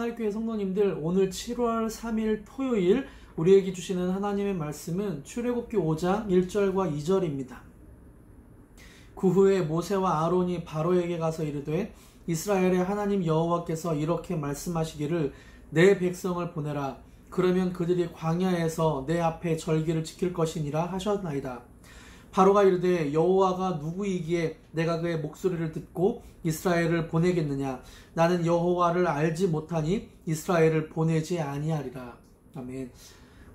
사랑의교회 성도님들, 오늘 7월 3일 토요일 우리에게 주시는 하나님의 말씀은 출애굽기 5장 1절과 2절입니다. 그 후에 모세와 아론이 바로에게 가서 이르되 이스라엘의 하나님 여호와께서 이렇게 말씀하시기를 내 백성을 보내라. 그러면 그들이 광야에서 내 앞에 절기를 지킬 것이니라 하셨나이다. 바로가 이르되 여호와가 누구이기에 내가 그의 목소리를 듣고 이스라엘을 보내겠느냐. 나는 여호와를 알지 못하니 이스라엘을 보내지 아니하리라. 아멘.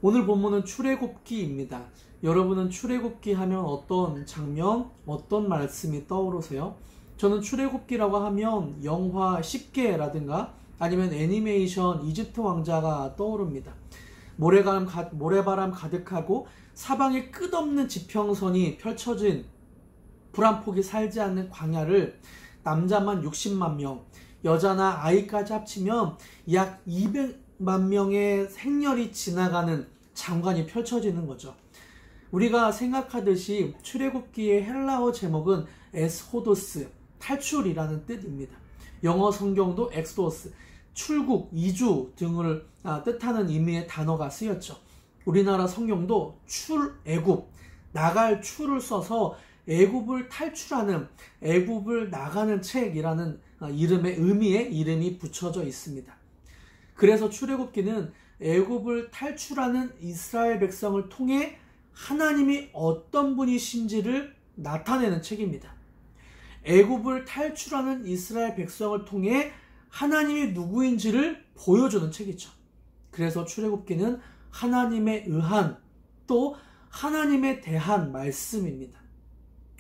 오늘 본문은 출애굽기입니다. 여러분은 출애굽기 하면 어떤 장면, 어떤 말씀이 떠오르세요? 저는 출애굽기라고 하면 영화 10개라든가 아니면 애니메이션 이집트 왕자가 떠오릅니다. 모래바람 가득하고 사방에 끝없는 지평선이 펼쳐진 불 한 폭이 살지 않는 광야를 남자만 60만 명, 여자나 아이까지 합치면 약 200만 명의 생렬이 지나가는 장관이 펼쳐지는 거죠. 우리가 생각하듯이 출애굽기의 헬라어 제목은 에스호도스, 탈출이라는 뜻입니다. 영어 성경도 엑소더스, 출국, 이주 등을 뜻하는 의미의 단어가 쓰였죠. 우리나라 성경도 출애굽, 나갈 출을 써서 애굽을 탈출하는, 애굽을 나가는 책이라는 의미의 이름이 붙여져 있습니다. 그래서 출애굽기는 애굽을 탈출하는 이스라엘 백성을 통해 하나님이 어떤 분이신지를 나타내는 책입니다. 애굽을 탈출하는 이스라엘 백성을 통해 하나님이 누구인지를 보여주는 책이죠. 그래서 출애굽기는 하나님에 의한, 또 하나님에 대한 말씀입니다.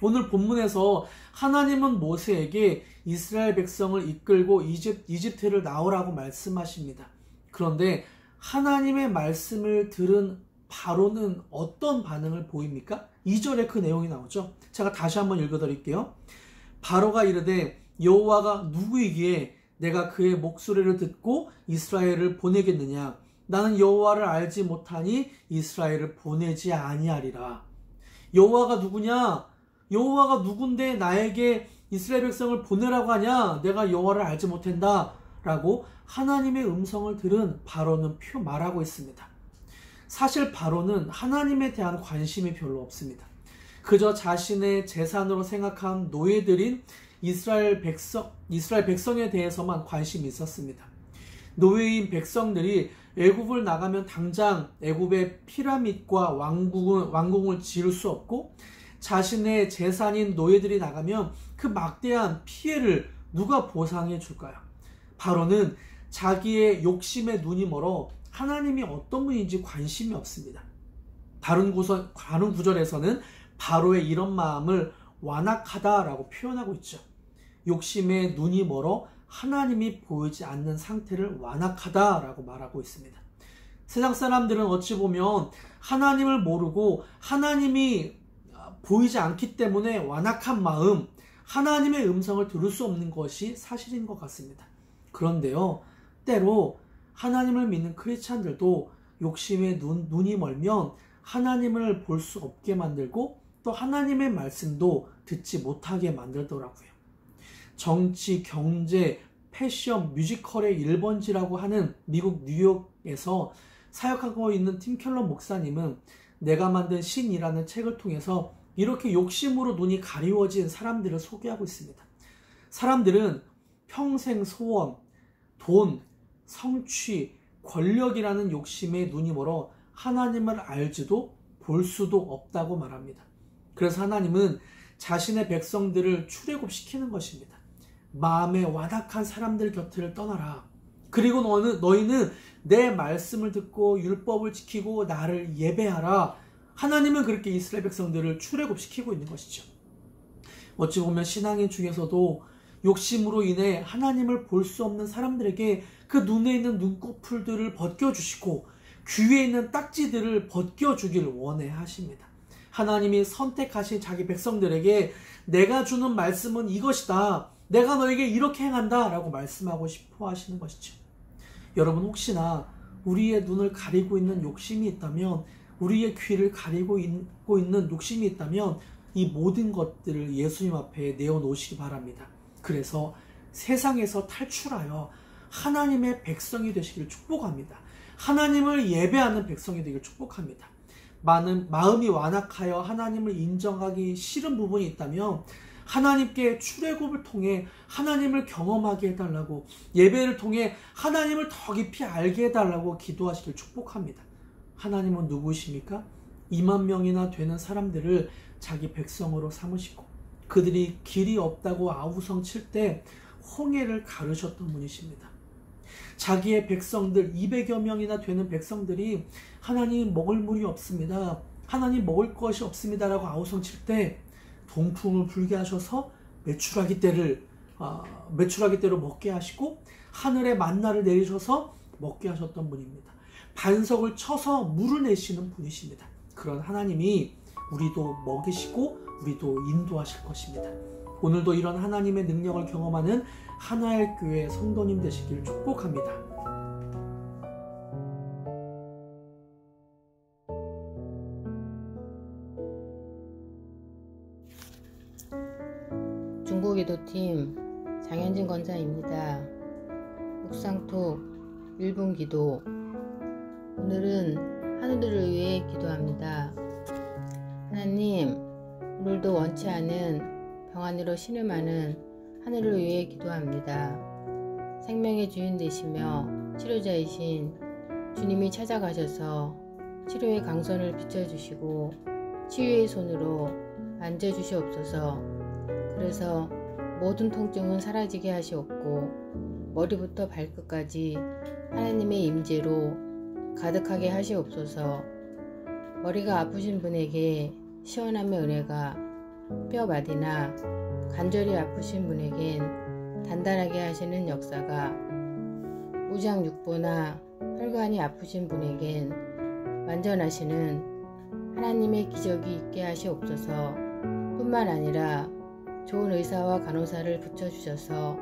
오늘 본문에서 하나님은 모세에게 이스라엘 백성을 이끌고 이집트를 나오라고 말씀하십니다. 그런데 하나님의 말씀을 들은 바로는 어떤 반응을 보입니까? 2절에 그 내용이 나오죠. 제가 다시 한번 읽어드릴게요. 바로가 이르되 여호와가 누구이기에 내가 그의 목소리를 듣고 이스라엘을 보내겠느냐. 나는 여호와를 알지 못하니 이스라엘을 보내지 아니하리라. 여호와가 누구냐? 여호와가 누군데 나에게 이스라엘 백성을 보내라고 하냐? 내가 여호와를 알지 못한다 라고 하나님의 음성을 들은 바로는 말하고 있습니다. 사실 바로는 하나님에 대한 관심이 별로 없습니다. 그저 자신의 재산으로 생각한 노예들인 이스라엘 백성에 대해서만 관심이 있었습니다. 노예인 백성들이 애굽을 나가면 당장 애굽의 피라밋과 왕궁을 지을 수 없고, 자신의 재산인 노예들이 나가면 그 막대한 피해를 누가 보상해 줄까요? 바로는 자기의 욕심에 눈이 멀어 하나님이 어떤 분인지 관심이 없습니다. 다른 구절에서는 바로의 이런 마음을 완악하다라고 표현하고 있죠. 욕심에 눈이 멀어 하나님이 보이지 않는 상태를 완악하다라고 말하고 있습니다. 세상 사람들은 어찌 보면 하나님을 모르고 하나님이 보이지 않기 때문에 완악한 마음, 하나님의 음성을 들을 수 없는 것이 사실인 것 같습니다. 그런데요, 때로 하나님을 믿는 크리스찬들도 욕심에 눈이 멀면 하나님을 볼 수 없게 만들고 또 하나님의 말씀도 듣지 못하게 만들더라고요. 정치, 경제, 패션, 뮤지컬의 1번지라고 하는 미국 뉴욕에서 사역하고 있는 팀 켈러 목사님은 내가 만든 신이라는 책을 통해서 이렇게 욕심으로 눈이 가리워진 사람들을 소개하고 있습니다. 사람들은 평생 소원, 돈, 성취, 권력이라는 욕심에 눈이 멀어 하나님을 알지도 볼 수도 없다고 말합니다. 그래서 하나님은 자신의 백성들을 출애굽시키는 것입니다. 마음에 완악한 사람들 곁을 떠나라. 그리고 너희는 내 말씀을 듣고 율법을 지키고 나를 예배하라. 하나님은 그렇게 이스라엘 백성들을 출애굽시키고 있는 것이죠. 어찌 보면 신앙인 중에서도 욕심으로 인해 하나님을 볼 수 없는 사람들에게 그 눈에 있는 눈꺼풀들을 벗겨주시고 귀에 있는 딱지들을 벗겨주길 원해 하십니다. 하나님이 선택하신 자기 백성들에게 내가 주는 말씀은 이것이다. 내가 너에게 이렇게 행한다 라고 말씀하고 싶어 하시는 것이죠. 여러분, 혹시나 우리의 눈을 가리고 있는 욕심이 있다면, 우리의 귀를 가리고 있는 욕심이 있다면 이 모든 것들을 예수님 앞에 내어놓으시기 바랍니다. 그래서 세상에서 탈출하여 하나님의 백성이 되시기를 축복합니다. 하나님을 예배하는 백성이 되기를 축복합니다. 마음이 완악하여 하나님을 인정하기 싫은 부분이 있다면 하나님께 출애굽을 통해 하나님을 경험하게 해달라고, 예배를 통해 하나님을 더 깊이 알게 해달라고 기도하시길 축복합니다. 하나님은 누구이십니까? 2만 명이나 되는 사람들을 자기 백성으로 삼으시고 그들이 길이 없다고 아우성 칠 때 홍해를 가르셨던 분이십니다. 자기의 백성들 200여 명이나 되는 백성들이 하나님 먹을 물이 없습니다, 하나님 먹을 것이 없습니다 라고 아우성 칠 때 동풍을 불게 하셔서 메추라기 떼를 먹게 하시고 하늘에 만나를 내리셔서 먹게 하셨던 분입니다. 반석을 쳐서 물을 내시는 분이십니다. 그런 하나님이 우리도 먹이시고 우리도 인도하실 것입니다. 오늘도 이런 하나님의 능력을 경험하는 하나의 교회 성도님 되시길 축복합니다. 중보기도팀 장현진 권사입니다. 묵상톡 1분 기도. 오늘은 하늘들을 위해 기도합니다. 하나님, 오늘도 원치 않은 병안으로 신음하는 하늘을 위해 기도합니다. 생명의 주인 되시며 치료자이신 주님이 찾아가셔서 치료의 강선을 비춰주시고 치유의 손으로 만져주시옵소서. 그래서 모든 통증은 사라지게 하시옵고 머리부터 발끝까지 하나님의 임재로 가득하게 하시옵소서. 머리가 아프신 분에게 시원함의 은혜가, 뼈마디나 관절이 아프신 분에겐 단단하게 하시는 역사가, 무장육부나 혈관이 아프신 분에겐 완전하시는 하나님의 기적이 있게 하시옵소서. 뿐만 아니라 좋은 의사와 간호사를 붙여주셔서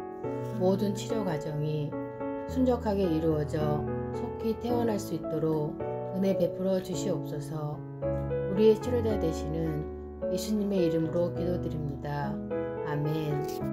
모든 치료 과정이 순적하게 이루어져 속히 퇴원할 수 있도록 은혜 베풀어 주시옵소서. 우리의 치료자 되시는 예수님의 이름으로 기도드립니다. 아멘.